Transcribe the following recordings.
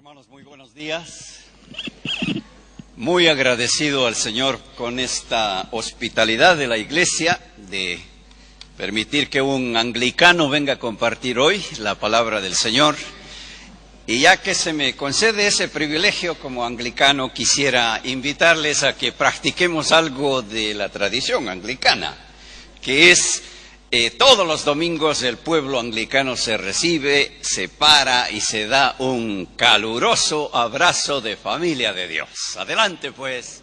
Hermanos, muy buenos días. Muy agradecido al Señor con esta hospitalidad de la iglesia de permitir que un anglicano venga a compartir hoy la palabra del Señor. Y ya que se me concede ese privilegio como anglicano, quisiera invitarles a que practiquemos algo de la tradición anglicana, que es todos los domingos el pueblo anglicano se recibe, se para y se da un caluroso abrazo de familia de Dios. Adelante, pues.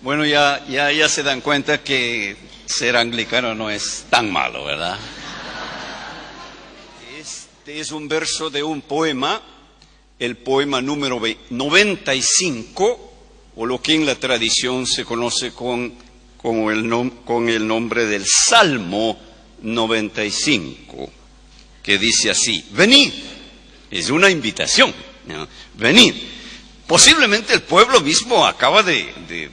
Bueno, ya se dan cuenta que ser anglicano no es tan malo, ¿verdad? Este es un verso de un poema, el poema número 95, o lo que en la tradición se conoce con el nombre del Salmo 95, que dice así: venid, es una invitación, ¿no? Venid. Posiblemente el pueblo mismo acaba de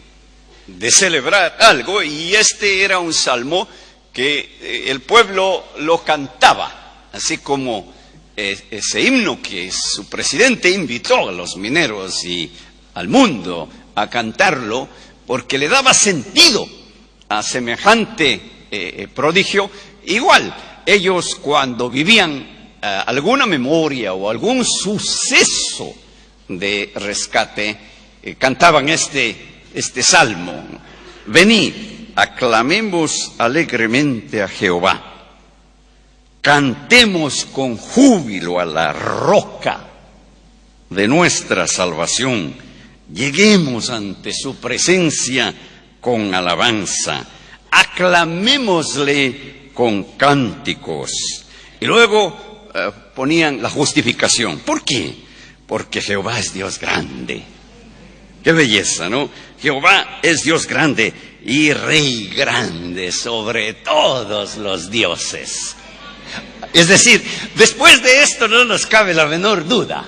celebrar algo, y este era un salmo que el pueblo lo cantaba, así como ese himno que su presidente invitó a los mineros y al mundo a cantarlo, porque le daba sentido a semejante prodigio. Igual, ellos cuando vivían alguna memoria o algún suceso de rescate, cantaban este salmo: venid, aclamemos alegremente a Jehová, cantemos con júbilo a la roca de nuestra salvación, lleguemos ante su presencia con alabanza, aclamémosle con cánticos. Y luego ponían la justificación. ¿Por qué? Porque Jehová es Dios grande. Qué belleza, ¿no? Jehová es Dios grande y Rey grande sobre todos los dioses. Es decir, después de esto no nos cabe la menor duda.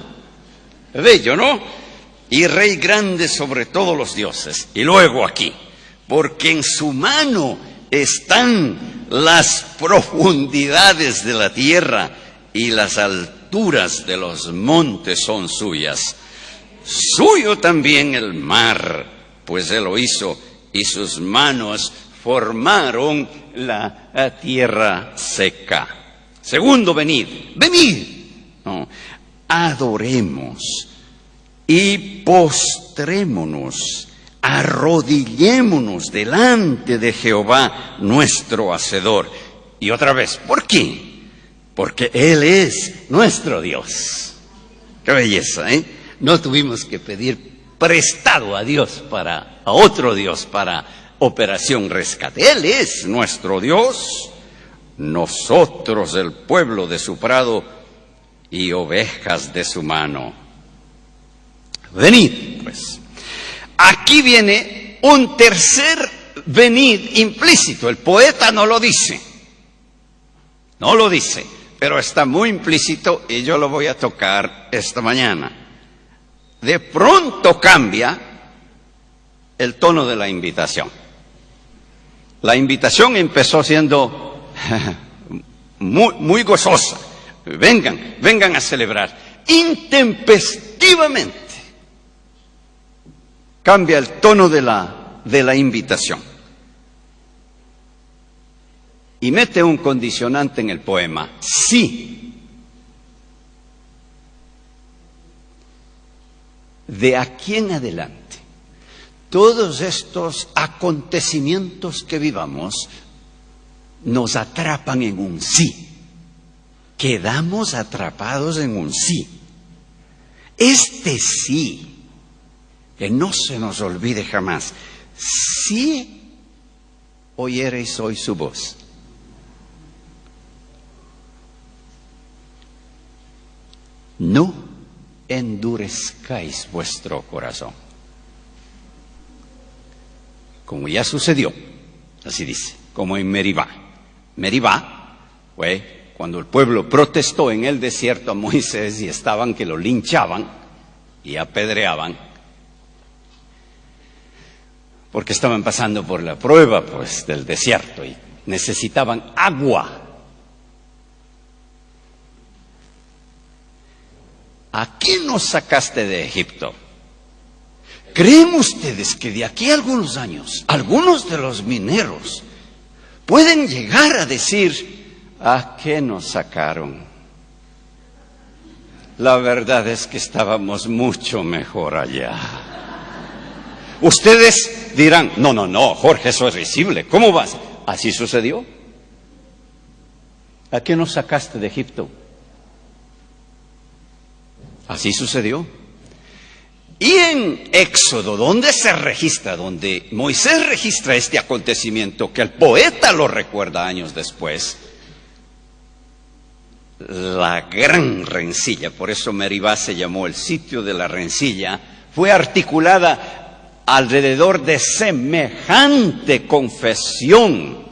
Bello, ¿no? Y Rey grande sobre todos los dioses. Y luego aquí: porque en su mano están las profundidades de la tierra y las alturas de los montes son suyas. Suyo también el mar, pues él lo hizo, y sus manos formaron la tierra seca. Segundo, venid, no, adoremos y postrémonos, arrodillémonos delante de Jehová nuestro Hacedor. Y otra vez, ¿por qué? Porque Él es nuestro Dios. Qué belleza, ¿eh? No tuvimos que pedir prestado a Dios a otro Dios para operación rescate. Él es nuestro Dios, nosotros el pueblo de su prado y ovejas de su mano. Venid, pues. Aquí viene un tercer venid implícito. El poeta no lo dice, pero está muy implícito y yo lo voy a tocar esta mañana. De pronto cambia el tono de la invitación. La invitación empezó siendo muy gozosa. Vengan a celebrar. Intempestivamente cambia el tono de la invitación. Y mete un condicionante en el poema: sí. De aquí en adelante, todos estos acontecimientos que vivamos nos atrapan en un sí. Quedamos atrapados en un sí. Este sí, que no se nos olvide jamás: si oyereis hoy su voz. No endurezcáis vuestro corazón. Como ya sucedió, así dice, como en Meribá. Meribá fue cuando el pueblo protestó en el desierto a Moisés y estaban que lo linchaban y apedreaban, porque estaban pasando por la prueba, pues, del desierto y necesitaban agua. ¿a qué nos sacaste de Egipto? ¿Creen ustedes que de aquí a algunos años, algunos de los mineros pueden llegar a decir, ¿a qué nos sacaron? La verdad es que estábamos mucho mejor allá. Ustedes dirán, no, Jorge, eso es risible. ¿Cómo vas? ¿Así sucedió? ¿A qué nos sacaste de Egipto? Así sucedió. Y en Éxodo, donde se registra, donde Moisés registra este acontecimiento, que el poeta lo recuerda años después, la gran rencilla, por eso Meribá se llamó el sitio de la rencilla, fue articulada alrededor de semejante confesión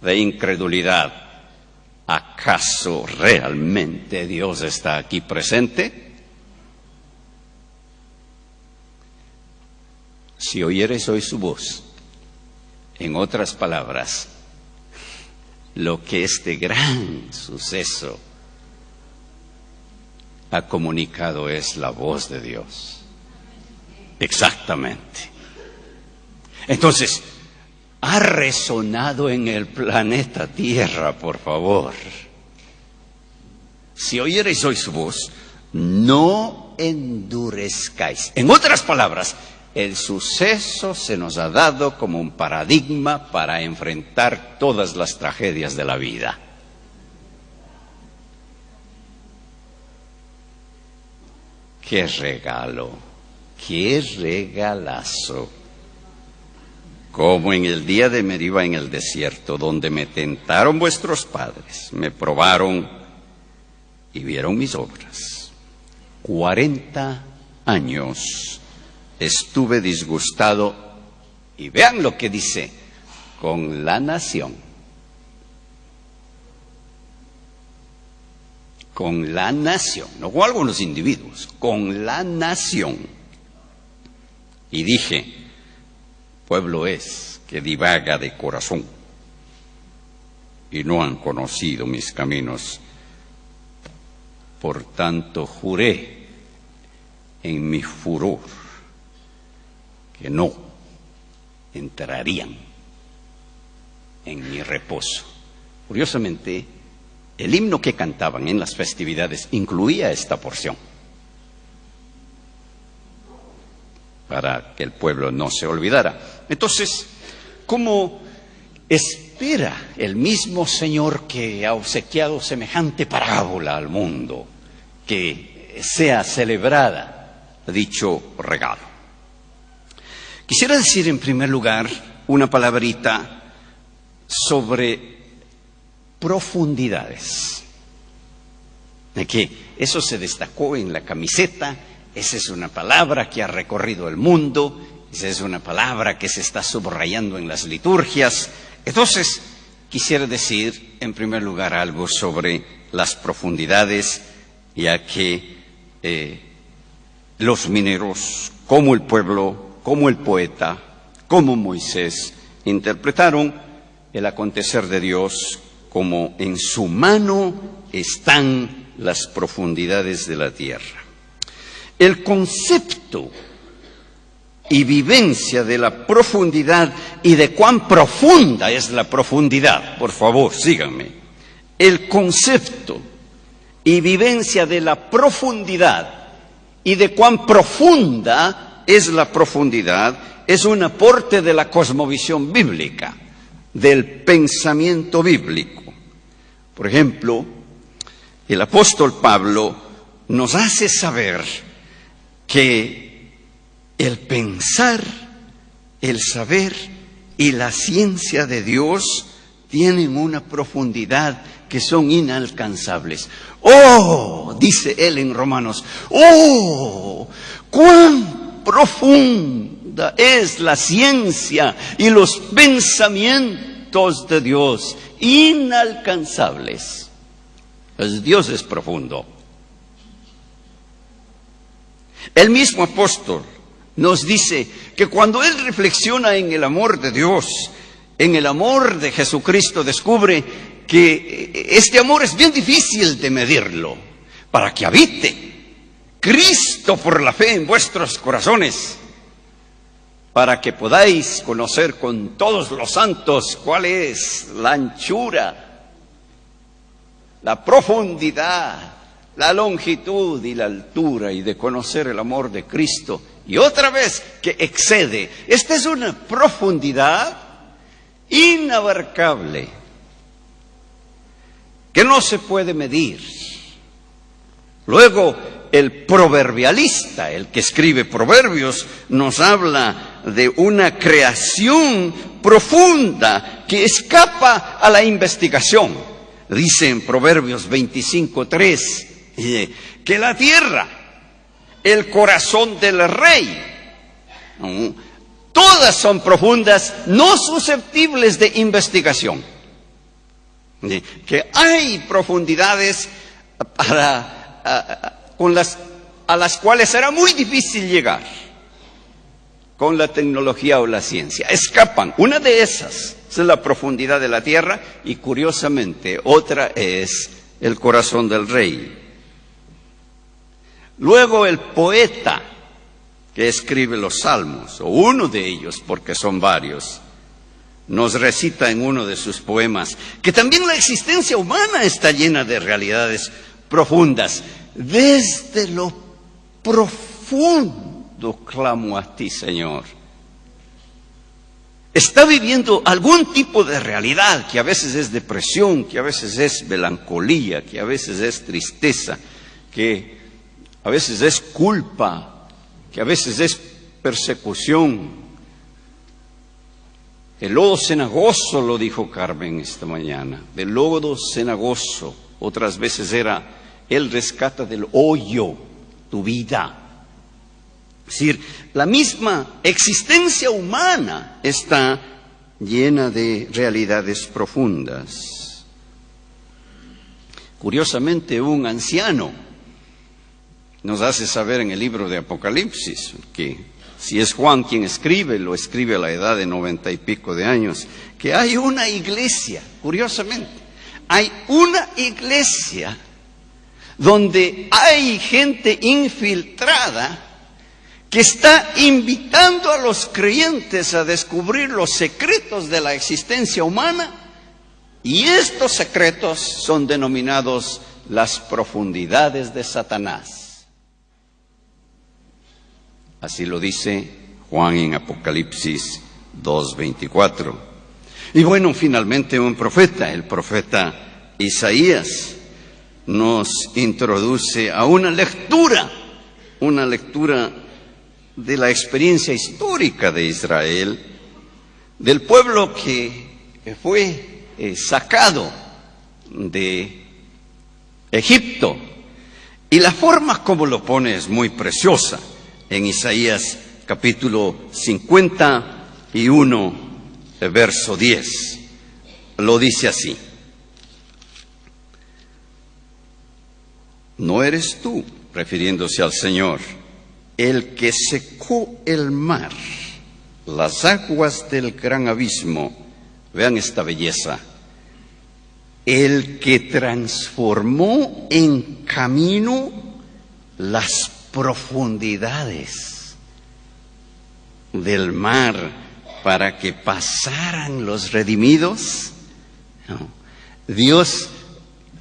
de incredulidad. ¿Acaso realmente Dios está aquí presente? Si oyereis hoy su voz, en otras palabras, lo que este gran suceso ha comunicado es la voz de Dios. Exactamente. Entonces, ha resonado en el planeta Tierra, por favor. Si oyereis hoy su voz, no endurezcáis. En otras palabras, el suceso se nos ha dado como un paradigma para enfrentar todas las tragedias de la vida. ¡Qué regalo! ¡Qué regalazo! Como en el día de Meribá en el desierto, donde me tentaron vuestros padres, me probaron y vieron mis obras. 40 años estuve disgustado, y vean lo que dice, con la nación. Con la nación, no con algunos individuos, con la nación. Y dije, pueblo es que divaga de corazón, y no han conocido mis caminos. Por tanto, juré en mi furor que no entrarían en mi reposo. Curiosamente, el himno que cantaban en las festividades incluía esta porción, para que el pueblo no se olvidara. Entonces, ¿cómo espera el mismo Señor que ha obsequiado semejante parábola al mundo que sea celebrada dicho regalo? Quisiera decir en primer lugar una palabrita sobre profundidades. Aquí, eso se destacó en la camiseta, esa es una palabra que ha recorrido el mundo, esa es una palabra que se está subrayando en las liturgias. Entonces, quisiera decir en primer lugar algo sobre las profundidades, ya que los mineros, como el pueblo, como el poeta, como Moisés, interpretaron el acontecer de Dios como en su mano están las profundidades de la tierra. El concepto y vivencia de la profundidad y de cuán profunda es la profundidad, por favor, síganme. El concepto y vivencia de la profundidad y de cuán profunda es la profundidad es un aporte de la cosmovisión bíblica, del pensamiento bíblico. Por ejemplo, el apóstol Pablo nos hace saber que el pensar, el saber y la ciencia de Dios tienen una profundidad que son inalcanzables. ¡Oh!, dice él en Romanos, ¡oh!, cuán profunda es la ciencia y los pensamientos de Dios, inalcanzables. Pues Dios es profundo. El mismo apóstol nos dice que cuando él reflexiona en el amor de Dios, en el amor de Jesucristo, descubre que este amor es bien difícil de medirlo. Para que habite Cristo por la fe en vuestros corazones, para que podáis conocer con todos los santos cuál es la anchura, la profundidad, la longitud y la altura, y de conocer el amor de Cristo. Y otra vez que excede. Esta es una profundidad inabarcable, que no se puede medir. Luego, el proverbialista, el que escribe Proverbios, nos habla de una creación profunda que escapa a la investigación. Dice en Proverbios 25:3 que la tierra, el corazón del rey, todas son profundas, no susceptibles de investigación. Que hay profundidades a las cuales será muy difícil llegar con la tecnología o la ciencia. Escapan. Una de esas es la profundidad de la tierra, y curiosamente otra es el corazón del rey. Luego el poeta que escribe los salmos, o uno de ellos, porque son varios, nos recita en uno de sus poemas que también la existencia humana está llena de realidades profundas. Desde lo profundo clamo a ti, Señor. Está viviendo algún tipo de realidad, que a veces es depresión, que a veces es melancolía, que a veces es tristeza, que a veces es culpa, que a veces es persecución. El lodo cenagoso, lo dijo Carmen esta mañana, del lodo cenagoso. Otras veces era: Él rescata del hoyo tu vida. Es decir, la misma existencia humana está llena de realidades profundas. Curiosamente, un anciano nos hace saber en el libro de Apocalipsis, que si es Juan quien escribe, lo escribe a la edad de 90 y pico de años, que hay una iglesia, curiosamente, hay una iglesia donde hay gente infiltrada que está invitando a los creyentes a descubrir los secretos de la existencia humana, y estos secretos son denominados las profundidades de Satanás. Así lo dice Juan en Apocalipsis 2:24. Y bueno, finalmente un profeta, el profeta Isaías, nos introduce a una lectura de la experiencia histórica de Israel, del pueblo que fue sacado de Egipto. Y la forma como lo pone es muy preciosa. En Isaías capítulo 51, verso 10, lo dice así: ¿no eres tú, refiriéndose al Señor, el que secó el mar, las aguas del gran abismo? Vean esta belleza. El que transformó en camino las profundidades del mar para que pasaran los redimidos. No. Dios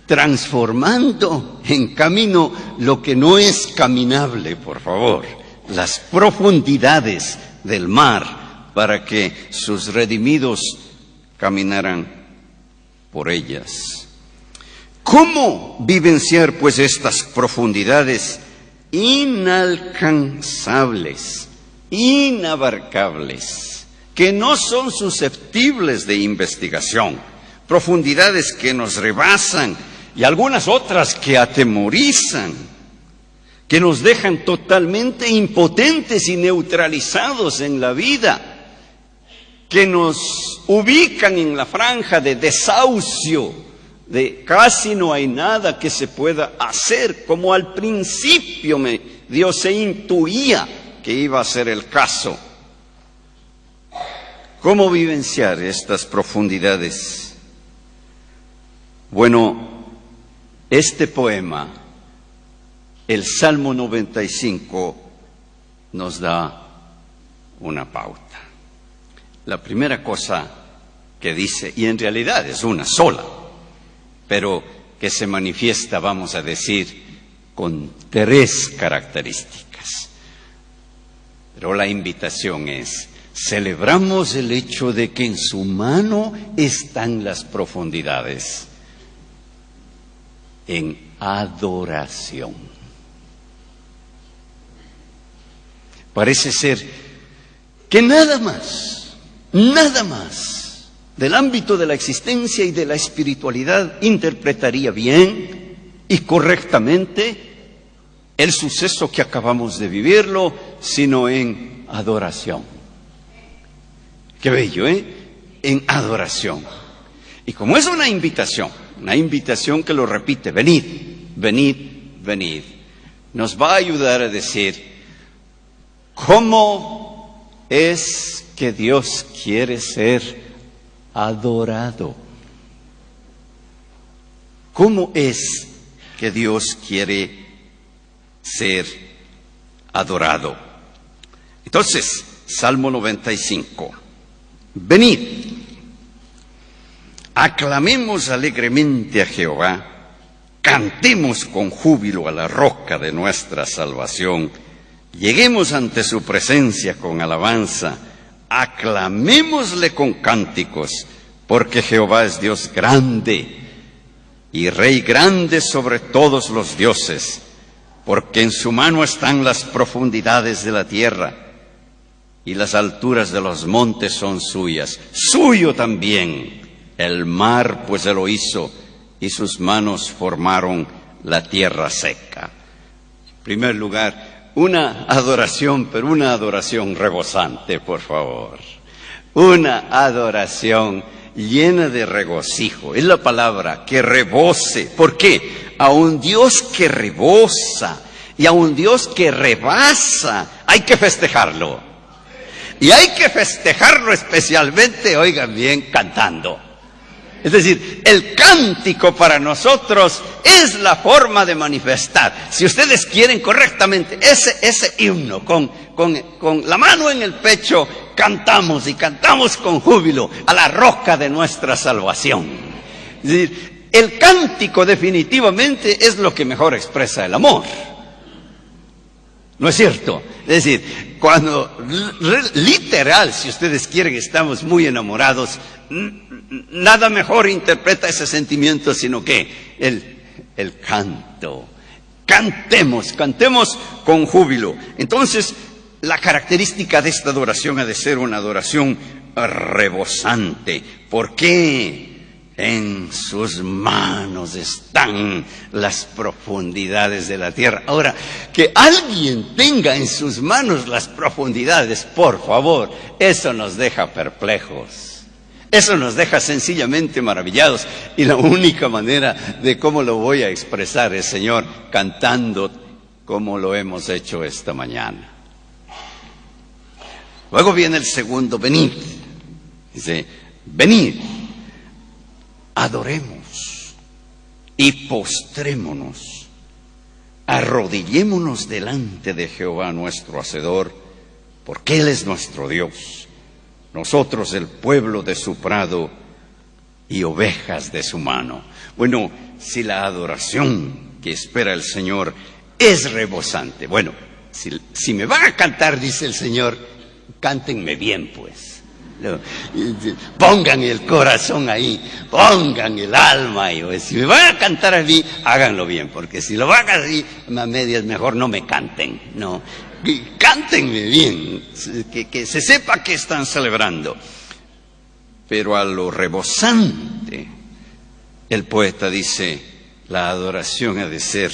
transformando en camino lo que no es caminable, por favor, las profundidades del mar, para que sus redimidos caminaran por ellas. ¿Cómo vivenciar pues estas profundidades inalcanzables, inabarcables, que no son susceptibles de investigación? Profundidades que nos rebasan, y algunas otras que atemorizan, que nos dejan totalmente impotentes y neutralizados en la vida, que nos ubican en la franja de desahucio, de casi no hay nada que se pueda hacer, como al principio Dios se intuía que iba a ser el caso. ¿Cómo vivenciar estas profundidades? Bueno, este poema el Salmo 95 nos da una pauta. La primera cosa que dice, y en realidad es una sola, pero que se manifiesta, vamos a decir, con 3 características. Pero la invitación es: celebramos el hecho de que en su mano están las profundidades, en adoración. Parece ser que nada más del ámbito de la existencia y de la espiritualidad interpretaría bien y correctamente el suceso que acabamos de vivirlo, sino en adoración. Qué bello, ¿eh? En adoración. Y como es una invitación que lo repite: venid, venid, venid, nos va a ayudar a decir cómo es que Dios quiere ser adorado. ¿Cómo es que Dios quiere ser adorado? Entonces, Salmo 95. Venid, aclamemos alegremente a Jehová, cantemos con júbilo a la roca de nuestra salvación, lleguemos ante su presencia con alabanza, aclamémosle con cánticos, porque Jehová es Dios grande y Rey grande sobre todos los dioses, porque en su mano están las profundidades de la tierra, y las alturas de los montes son suyas. Suyo también el mar, pues él lo hizo, y sus manos formaron la tierra seca. En primer lugar, una adoración, pero una adoración rebosante, por favor. Una adoración llena de regocijo. Es la palabra, que rebose. ¿Por qué? A un Dios que rebosa y a un Dios que rebasa hay que festejarlo. Y hay que festejarlo especialmente, oigan bien, cantando. Es decir, el cántico para nosotros es la forma de manifestar. Si ustedes quieren correctamente ese himno, con la mano en el pecho, cantamos y cantamos con júbilo a la roca de nuestra salvación. Es decir, el cántico definitivamente es lo que mejor expresa el amor. ¿No es cierto? Es decir, cuando literal, si ustedes quieren, estamos muy enamorados, nada mejor interpreta ese sentimiento sino que el canto. Cantemos con júbilo. Entonces, la característica de esta adoración ha de ser una adoración rebosante. ¿Por qué? En sus manos están las profundidades de la tierra. Ahora, que alguien tenga en sus manos las profundidades, por favor, eso nos deja perplejos. Eso nos deja sencillamente maravillados. Y la única manera de cómo lo voy a expresar es, Señor, cantando como lo hemos hecho esta mañana. Luego viene el segundo, venid. Dice, venid. Adoremos y postrémonos, arrodillémonos delante de Jehová nuestro Hacedor, porque Él es nuestro Dios, nosotros el pueblo de su prado y ovejas de su mano. Bueno, si la adoración que espera el Señor es rebosante, bueno, si me van a cantar, dice el Señor, cántenme bien pues. Pongan el corazón ahí, pongan el alma ahí. Si me van a cantar a mí, háganlo bien, porque si lo van a decir a medias, mejor no me canten, no. Cántenme bien, que se sepa que están celebrando. Pero a lo rebosante, el poeta dice, la adoración ha de ser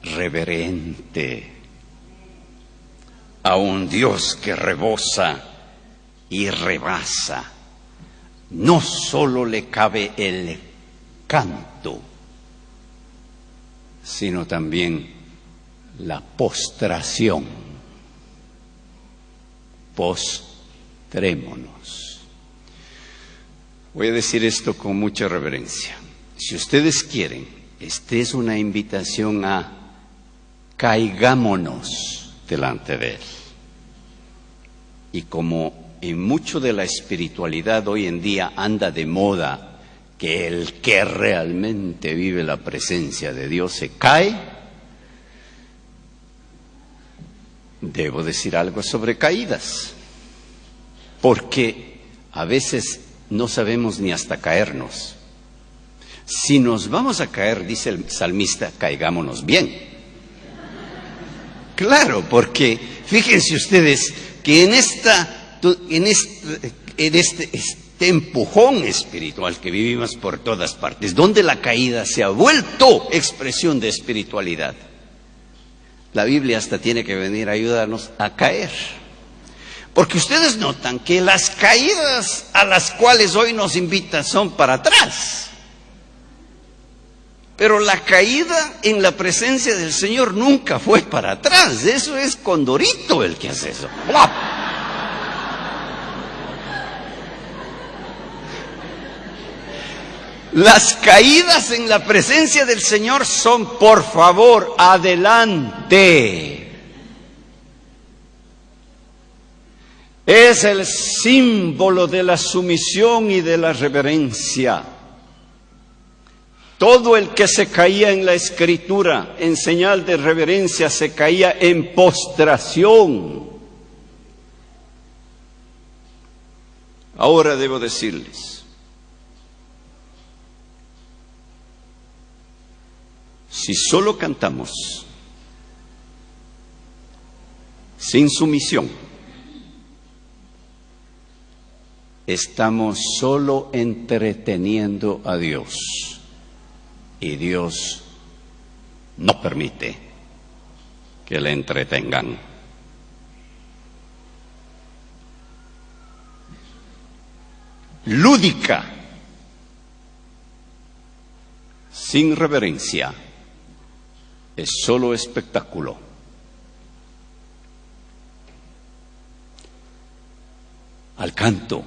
reverente a un Dios que rebosa y rebasa. No solo le cabe el canto, sino también la postración. Postrémonos. Voy a decir esto con mucha reverencia. Si ustedes quieren, esta es una invitación a caigámonos delante de Él. Y como en mucho de la espiritualidad hoy en día anda de moda que el que realmente vive la presencia de Dios se cae, debo decir algo sobre caídas, porque a veces no sabemos ni hasta caernos. Si nos vamos a caer, dice el salmista, caigámonos bien. Claro, porque fíjense ustedes que en este empujón espiritual que vivimos por todas partes, donde la caída se ha vuelto expresión de espiritualidad, la Biblia hasta tiene que venir a ayudarnos a caer. Porque ustedes notan que las caídas a las cuales hoy nos invitan son para atrás. Pero la caída en la presencia del Señor nunca fue para atrás. Eso es Condorito el que hace eso. ¡Plop! Las caídas en la presencia del Señor son, por favor, adelante. Es el símbolo de la sumisión y de la reverencia. Todo el que se caía en la Escritura en señal de reverencia se caía en postración. Ahora debo decirles, si solo cantamos sin sumisión, estamos solo entreteniendo a Dios. Y Dios no permite que le entretengan. Lúdica, sin reverencia, es solo espectáculo. Al canto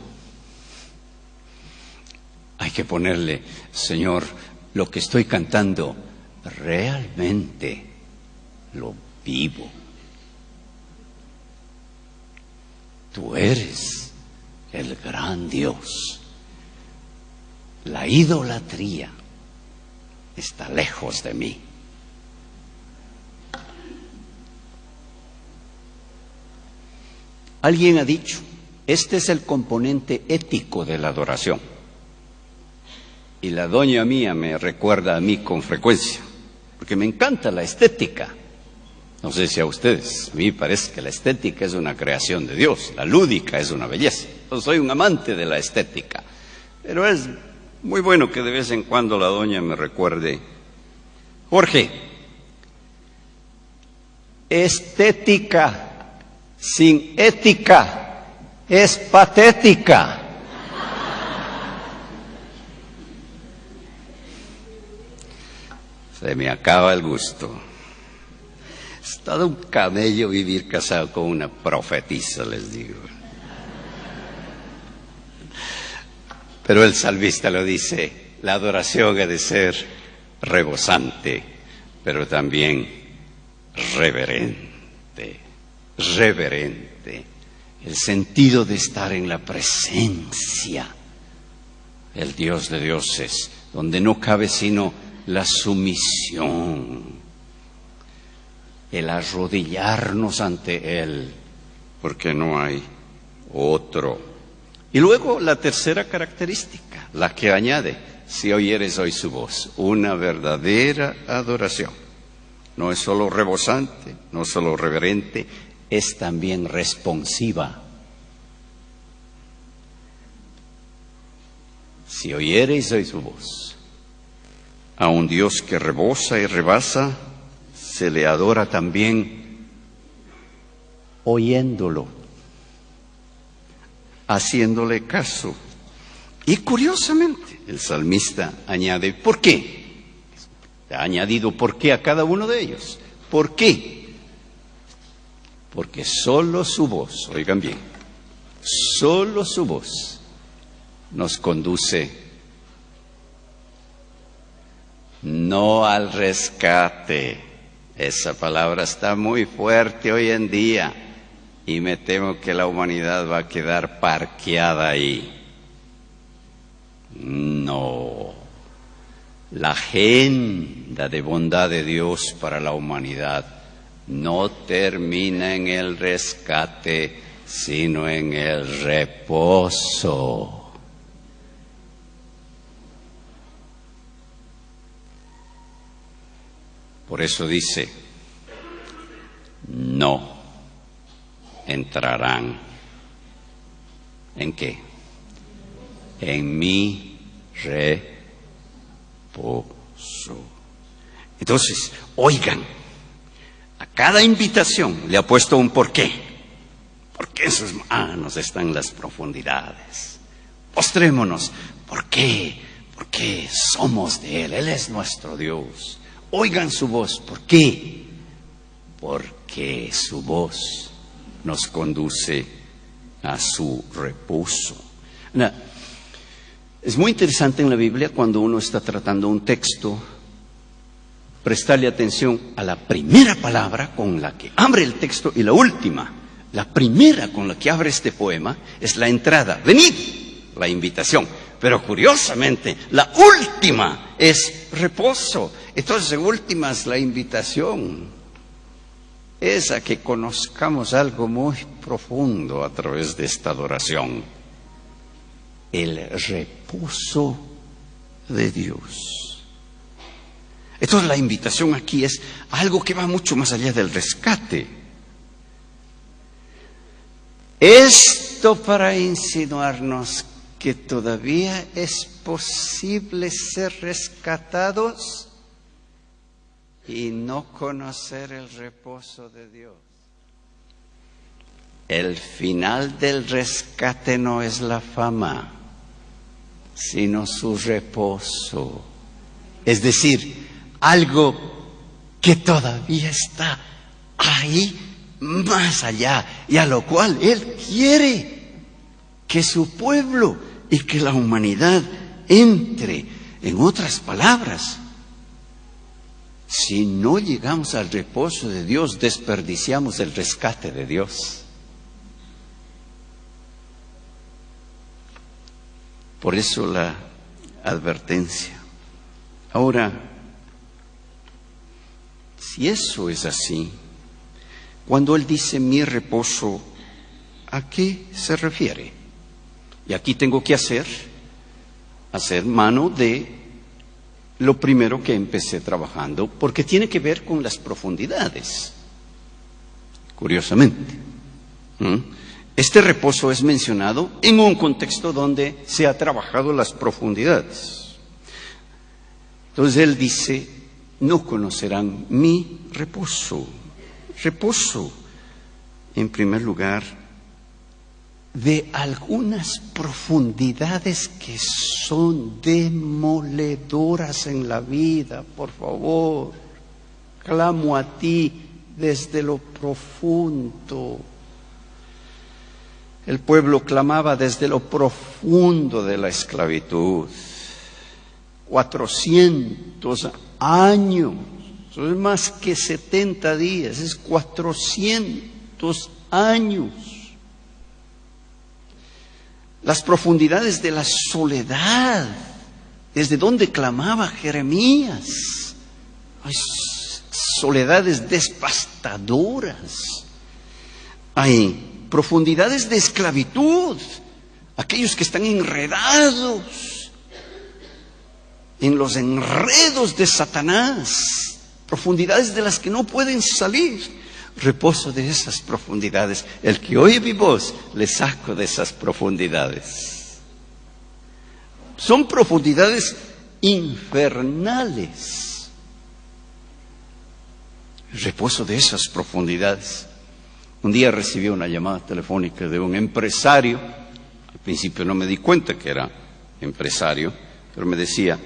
hay que ponerle, Señor, lo que estoy cantando, realmente lo vivo. Tú eres el gran Dios. La idolatría está lejos de mí. Alguien ha dicho, este es el componente ético de la adoración. Y la doña mía me recuerda a mí con frecuencia, porque me encanta la estética. No sé si a ustedes, a mí me parece que la estética es una creación de Dios, la lúdica es una belleza. Yo soy un amante de la estética, pero es muy bueno que de vez en cuando la doña me recuerde, Jorge, estética sin ética es patética. Se me acaba el gusto. Es todo un camello vivir casado con una profetisa, les digo. Pero el salmista lo dice, la adoración ha de ser rebosante, pero también reverente. Reverente. El sentido de estar en la presencia del Dios de dioses, donde no cabe sino la sumisión, el arrodillarnos ante Él, porque no hay otro. Y luego la tercera característica, la que añade, si oyeres hoy su voz, una verdadera adoración. No es solo rebosante, no es solo reverente, es también responsiva. Si oyereis hoy su voz, a un Dios que rebosa y rebasa, se le adora también oyéndolo, haciéndole caso. Y curiosamente, el salmista añade, ¿por qué? Ha añadido ¿por qué? A cada uno de ellos. ¿Por qué? Porque solo su voz, oigan bien, solo su voz nos conduce no al rescate, Esa palabra está muy fuerte hoy en día y me temo que la humanidad va a quedar parqueada ahí. No. La agenda de bondad de Dios para la humanidad no termina en el rescate, sino en el reposo. Por eso dice, no entrarán. ¿En qué? En mi reposo. Entonces, oigan, a cada invitación le ha puesto un porqué. Porque en sus manos están las profundidades. Postrémonos. ¿Por qué? Porque somos de Él. Él es nuestro Dios. Oigan su voz. ¿Por qué? Porque su voz nos conduce a su reposo. Ahora, es muy interesante en la Biblia cuando uno está tratando un texto, prestarle atención a la primera palabra con la que abre el texto y la última. La primera con la que abre este poema es la entrada. Venid, la invitación. Pero curiosamente, la última es reposo. Entonces, última es la invitación. Es a que conozcamos algo muy profundo a través de esta adoración. El reposo de Dios. Entonces, la invitación aquí es algo que va mucho más allá del rescate. Esto para insinuarnos que todavía es posible ser rescatados y no conocer el reposo de Dios. El final del rescate no es la fama, sino su reposo. Es decir, algo que todavía está ahí, más allá, y a lo cual Él quiere que su pueblo y que la humanidad entre. En otras palabras, si no llegamos al reposo de Dios, desperdiciamos el rescate de Dios. Por eso la advertencia. Ahora, si eso es así, cuando Él dice mi reposo, ¿a qué se refiere? Y aquí tengo que hacer mano de lo primero que empecé trabajando, porque tiene que ver con las profundidades, curiosamente. Este reposo es mencionado en un contexto donde se ha trabajado las profundidades. Entonces Él dice, no conocerán mi reposo. Reposo, en primer lugar, de algunas profundidades que son demoledoras en la vida. Por favor, clamo a ti desde lo profundo. El pueblo clamaba desde lo profundo de la esclavitud. 400 años, eso es más que 70 días, es 400 años. Las profundidades de la soledad, desde donde clamaba Jeremías. Hay soledades devastadoras. Hay profundidades de esclavitud, aquellos que están enredados en los enredos de Satanás, profundidades de las que no pueden salir. Reposo de esas profundidades. El que oye mi voz, le saco de esas profundidades. Son profundidades infernales. Reposo de esas profundidades. Un día recibí una llamada telefónica de un empresario. Al principio no me di cuenta que era empresario, pero me decía,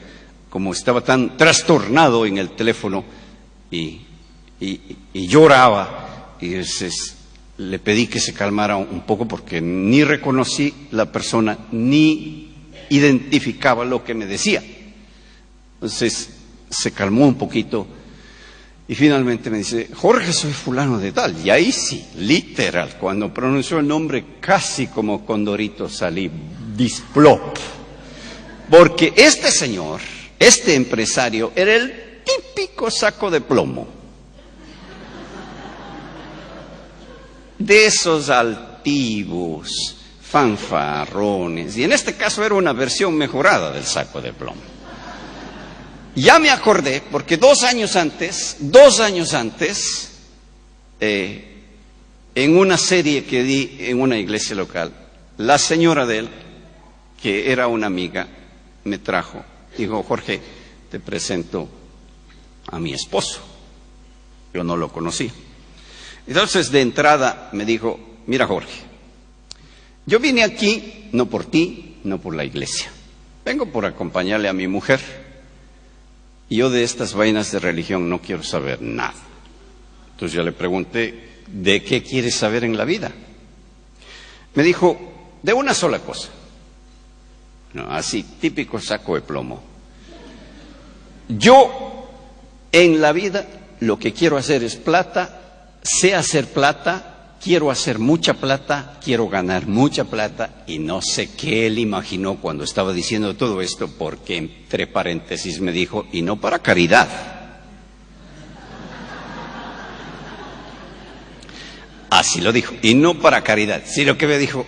como estaba tan trastornado en el teléfono y lloraba, y entonces le pedí que se calmara un poco porque ni reconocí la persona ni identificaba lo que me decía. Entonces se calmó un poquito Y finalmente me dice, Jorge, soy fulano de tal. Y ahí sí, literal, cuando pronunció el nombre, casi como Condorito salí displop. Porque este señor, este empresario, era el típico saco de plomo. De esos altivos, fanfarrones. Y en este caso era una versión mejorada del saco de plomo. Ya me acordé, porque 2 años antes, en una serie que di en una iglesia local, la señora de él, que era una amiga, me trajo, dijo, Jorge, te presento a mi esposo. Yo no lo conocí. Entonces, de entrada, me dijo, mira, Jorge, yo vine aquí no por ti, no por la iglesia. Vengo por acompañarle a mi mujer. Y yo de estas vainas de religión no quiero saber nada. Entonces yo le pregunté, ¿de qué quieres saber en la vida? Me dijo, de una sola cosa. No, así, típico saco de plomo. Yo, en la vida, lo que quiero hacer es plata, sé hacer plata, quiero hacer mucha plata, quiero ganar mucha plata, y no sé qué él imaginó cuando estaba diciendo todo esto, porque entre paréntesis me dijo, y no para caridad. Así lo dijo, y no para caridad, sino que me dijo,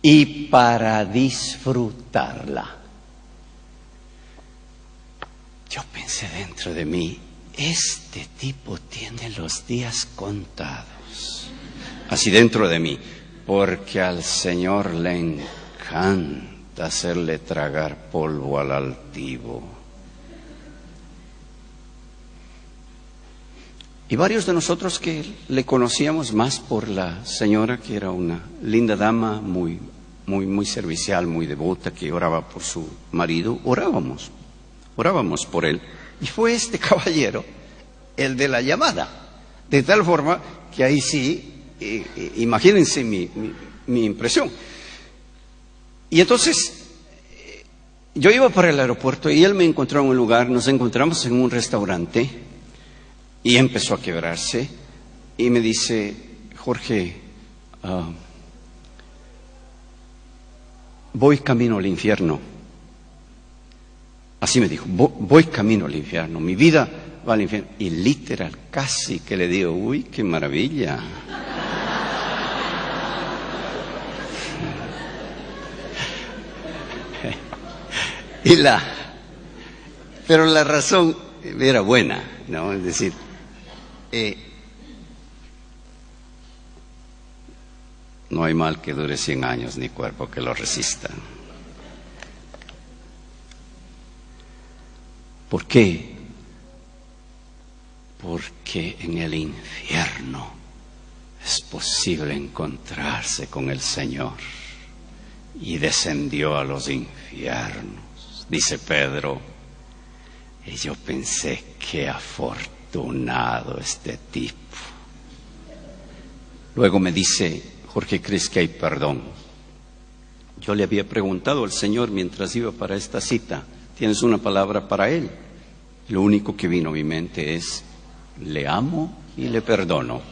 y para disfrutarla. Yo pensé dentro de mí, este tipo tiene los días contados. Así dentro de mí, porque al Señor le encanta hacerle tragar polvo al altivo. Y varios de nosotros que le conocíamos más por la señora, que era una linda dama, muy servicial, muy devota, que oraba por su marido, orábamos por él. Y fue este caballero el de la llamada, de tal forma que ahí sí, imagínense mi impresión. Y entonces yo iba para el aeropuerto y él me encontró en un lugar, nos encontramos en un restaurante y empezó a quebrarse y me dice, Jorge, voy camino al infierno. Así me dijo, voy camino al infierno, mi vida va al infierno. Y literal, casi que le digo, uy, qué maravilla. Pero la razón era buena, ¿no? Es decir, no hay mal que dure 100 años, ni cuerpo que lo resista. ¿Por qué? Porque en el infierno es posible encontrarse con el Señor. Y descendió a los infiernos. Dice Pedro, y yo pensé, qué afortunado este tipo. Luego me dice, Jorge, ¿crees que hay perdón? Yo le había preguntado al Señor mientras iba para esta cita, ¿tienes una palabra para él? Lo único que vino a mi mente es, le amo y le perdono.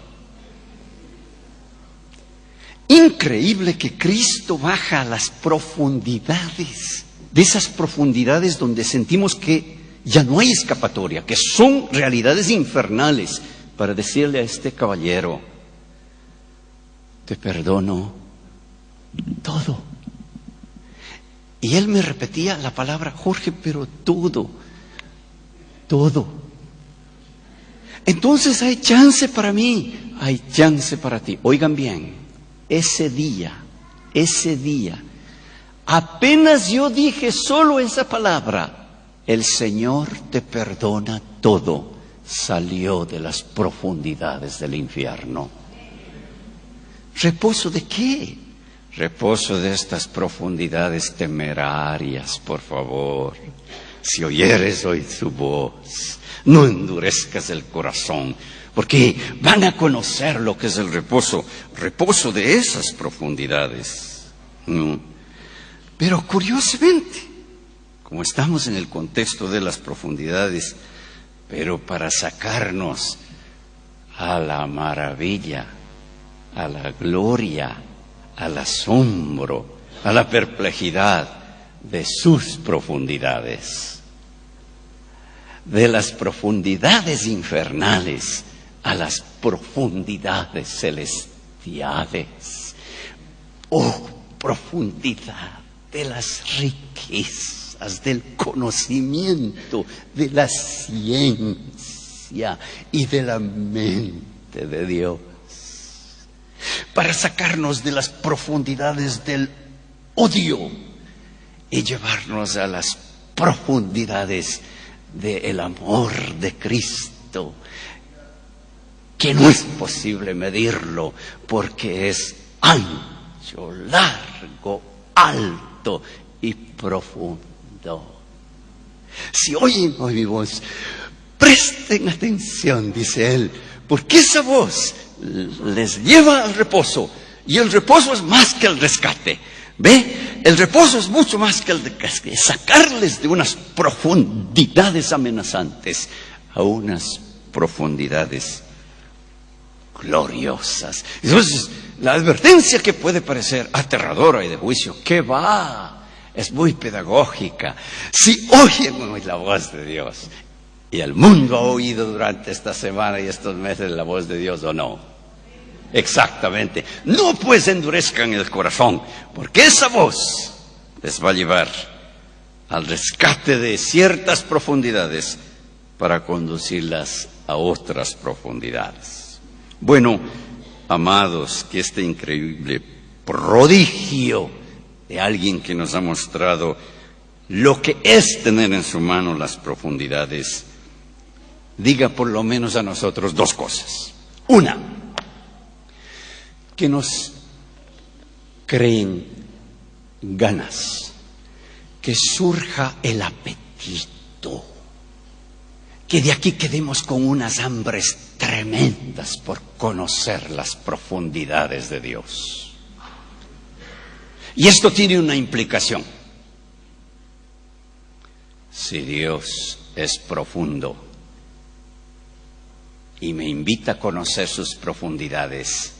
Increíble que Cristo baja a las profundidades, de esas profundidades donde sentimos que ya no hay escapatoria, que son realidades infernales, para decirle a este caballero, te perdono todo. Y él me repetía la palabra, Jorge, pero todo. Entonces hay chance para mí, hay chance para ti. Oigan bien, ese día, apenas yo dije solo esa palabra, el Señor te perdona todo, salió de las profundidades del infierno. ¿Reposo de qué? Reposo de estas profundidades temerarias, por favor. Si oyeres hoy su voz, no endurezcas el corazón, porque van a conocer lo que es el reposo de esas profundidades. Pero curiosamente, como estamos en el contexto de las profundidades, pero para sacarnos a la maravilla, a la gloria, al asombro, a la perplejidad de sus profundidades. De las profundidades infernales a las profundidades celestiales. Oh, profundidad de las riquezas, del conocimiento, de la ciencia y de la mente de Dios. Para sacarnos de las profundidades del odio y llevarnos a las profundidades del amor de Cristo, que no es posible medirlo porque es ancho, largo, alto y profundo. Si oyen hoy mi voz, presten atención, dice él, porque esa voz les lleva al reposo, y el reposo es más que el rescate. ¿Ve? El reposo es mucho más que el de sacarles de unas profundidades amenazantes a unas profundidades gloriosas. Entonces, la advertencia que puede parecer aterradora y de juicio, ¿qué va? Es muy pedagógica. Si oyen hoy la voz de Dios, y el mundo ha oído durante esta semana y estos meses la voz de Dios, ¿o no? Exactamente. No pues endurezcan el corazón, porque esa voz les va a llevar al rescate de ciertas profundidades para conducirlas a otras profundidades. Bueno, amados, que este increíble prodigio de alguien que nos ha mostrado lo que es tener en su mano las profundidades, diga por lo menos a nosotros dos cosas. Una, que nos creen ganas, que surja el apetito, que de aquí quedemos con unas hambres tremendas por conocer las profundidades de Dios. Y esto tiene una implicación. Si Dios es profundo y me invita a conocer sus profundidades,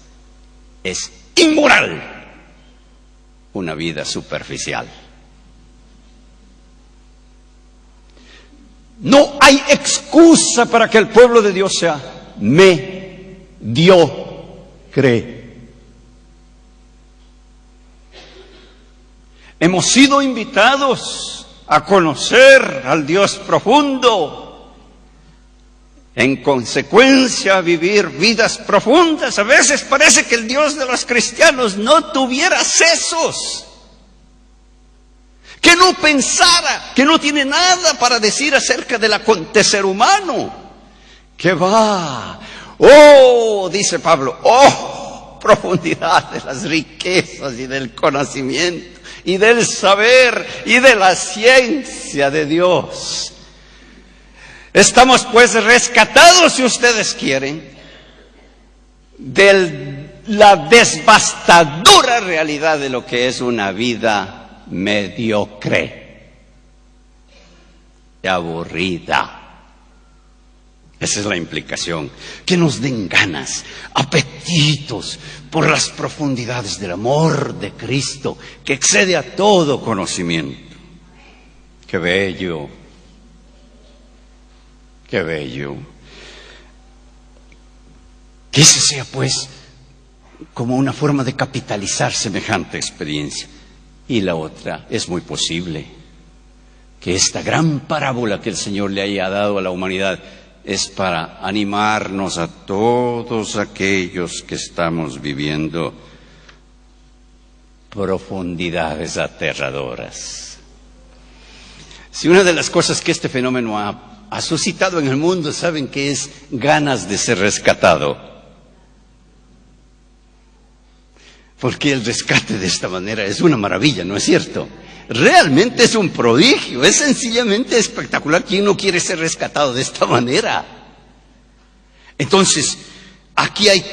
es inmoral una vida superficial. No hay excusa para que el pueblo de Dios sea mediocre. Hemos sido invitados a conocer al Dios profundo. En consecuencia, vivir vidas profundas. A veces parece que el Dios de los cristianos no tuviera sesos, que no pensara, que no tiene nada para decir acerca del acontecer humano. Que va, oh, dice Pablo, oh, profundidad de las riquezas y del conocimiento y del saber y de la ciencia de Dios. Estamos pues rescatados, si ustedes quieren, de la devastadora realidad de lo que es una vida mediocre y aburrida. Esa es la implicación. Que nos den ganas, apetitos por las profundidades del amor de Cristo, que excede a todo conocimiento. ¡Qué bello! ¡Qué bello! Que ese sea, pues, como una forma de capitalizar semejante experiencia. Y la otra, es muy posible que esta gran parábola que el Señor le haya dado a la humanidad es para animarnos a todos aquellos que estamos viviendo profundidades aterradoras. Si una de las cosas que este fenómeno ha suscitado en el mundo, ¿saben qué es? Ganas de ser rescatado. Porque el rescate de esta manera es una maravilla, ¿no es cierto? Realmente es un prodigio, es sencillamente espectacular. ¿Quién no quiere ser rescatado de esta manera? Entonces, aquí hay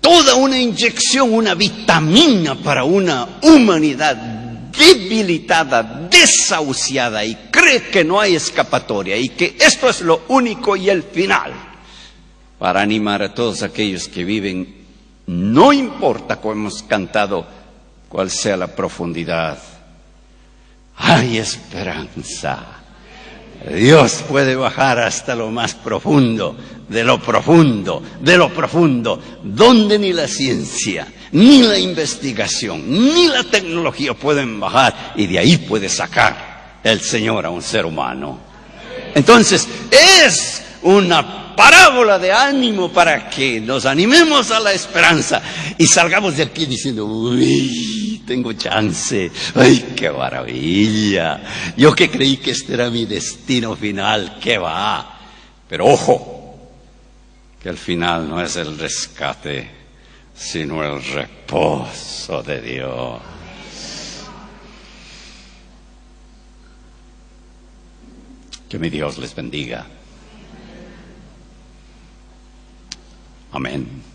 toda una inyección, una vitamina para una humanidad debilitada, desahuciada y cree que no hay escapatoria y que esto es lo único y el final, para animar a todos aquellos que viven, no importa como hemos cantado, cuál sea la profundidad, hay esperanza. Dios puede bajar hasta lo más profundo, de lo profundo, de lo profundo, donde ni la ciencia, ni la investigación, ni la tecnología pueden bajar, y de ahí puede sacar el Señor a un ser humano. Entonces, es una parábola de ánimo para que nos animemos a la esperanza y salgamos de aquí diciendo, uy, tengo chance, ay, qué maravilla, yo que creí que este era mi destino final, qué va. Pero ojo, que el final no es el rescate, sino el reposo de Dios. Que mi Dios les bendiga. Amén.